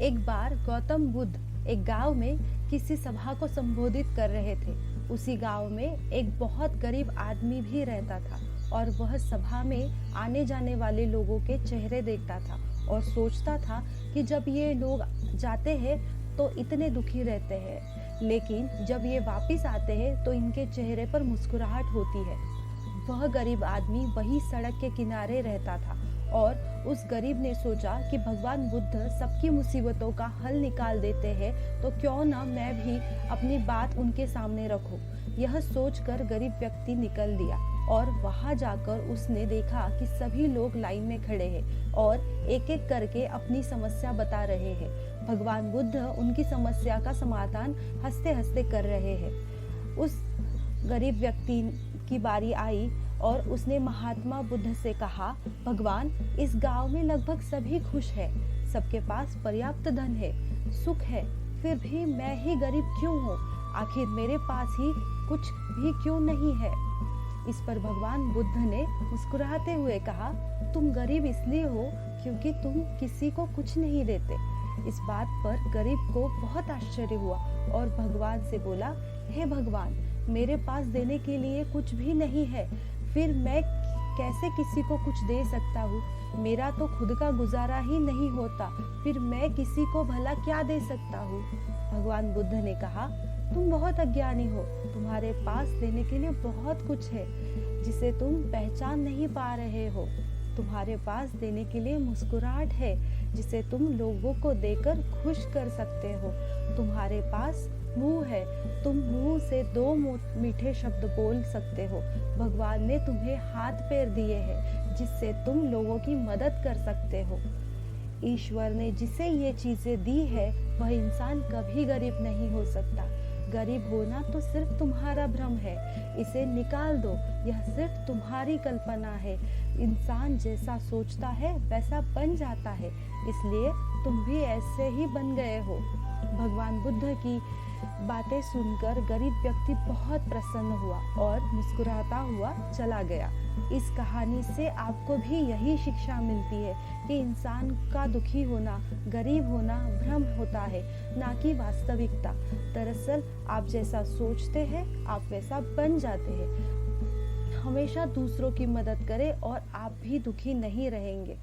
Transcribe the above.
एक बार गौतम बुद्ध एक गांव में किसी सभा को संबोधित कर रहे थे। उसी गांव में एक बहुत गरीब आदमी भी रहता था और वह सभा में आने जाने वाले लोगों के चेहरे देखता था और सोचता था कि जब ये लोग जाते हैं तो इतने दुखी रहते हैं, लेकिन जब ये वापस आते हैं तो इनके चेहरे पर मुस्कुराहट होती है। वह गरीब आदमी वही सड़क के किनारे रहता था और उस गरीब ने सोचा कि भगवान बुद्ध सबकी मुसीबतों का हल निकाल देते हैं, तो क्यों ना मैं भी अपनी बात उनके सामने रखूं। यह सोचकर गरीब व्यक्ति निकल दिया और वहां जाकर उसने देखा कि सभी लोग लाइन में खड़े हैं और एक एक करके अपनी समस्या बता रहे हैं। भगवान बुद्ध उनकी समस्या का समाधान हंसते हंसते कर रहे हैं। उस गरीब व्यक्ति की बारी आई और उसने महात्मा बुद्ध से कहा, भगवान, इस गांव में लगभग सभी खुश हैं, सबके पास पर्याप्त धन है, सुख है, फिर भी मैं ही गरीब क्यों हूँ? आखिर मेरे पास ही कुछ भी क्यों नहीं है? इस पर भगवान बुद्ध ने मुस्कुराते हुए कहा, तुम गरीब इसलिए हो क्योंकि तुम किसी को कुछ नहीं देते। इस बात पर गरीब को बहुत आश्चर्य हुआ और भगवान से बोला, हे भगवान, मेरे पास देने के लिए कुछ भी नहीं है, फिर मैं कैसे किसी को कुछ दे सकता हूँ? मेरा तो खुद का गुजारा ही नहीं होता, फिर मैं किसी को भला क्या दे सकता हूँ? भगवान बुद्ध ने कहा, तुम बहुत अज्ञानी हो, तुम्हारे पास देने के लिए बहुत कुछ है जिसे तुम पहचान नहीं पा रहे हो। तुम्हारे पास देने के लिए मुस्कुराहट है जिसे तुम लोगों को देकर खुश कर सकते हो। तुम्हारे पास मुंह है, तुम मुंह से दो मीठे शब्द बोल सकते हो। भगवान ने तुम्हें हाथ पैर दिए हैं जिससे तुम लोगों की मदद कर सकते हो। ईश्वर ने जिसे ये चीजें दी है वह इंसान कभी गरीब नहीं हो सकता। गरीब होना तो सिर्फ तुम्हारा भ्रम है, इसे निकाल दो, यह सिर्फ तुम्हारी कल्पना है। इंसान जैसा सोचता है वैसा बन जाता है, इसलिए तुम भी ऐसे ही बन गए हो। भगवान बुद्ध की बातें सुनकर गरीब व्यक्ति बहुत प्रसन्न हुआ और मुस्कुराता हुआ चला गया। इस कहानी से आपको भी यही शिक्षा मिलती है कि इंसान का दुखी होना, गरीब होना भ्रम होता है, ना कि वास्तविकता। दरअसल आप जैसा सोचते हैं आप वैसा बन जाते हैं। हमेशा दूसरों की मदद करें और आप भी दुखी नहीं रहेंगे।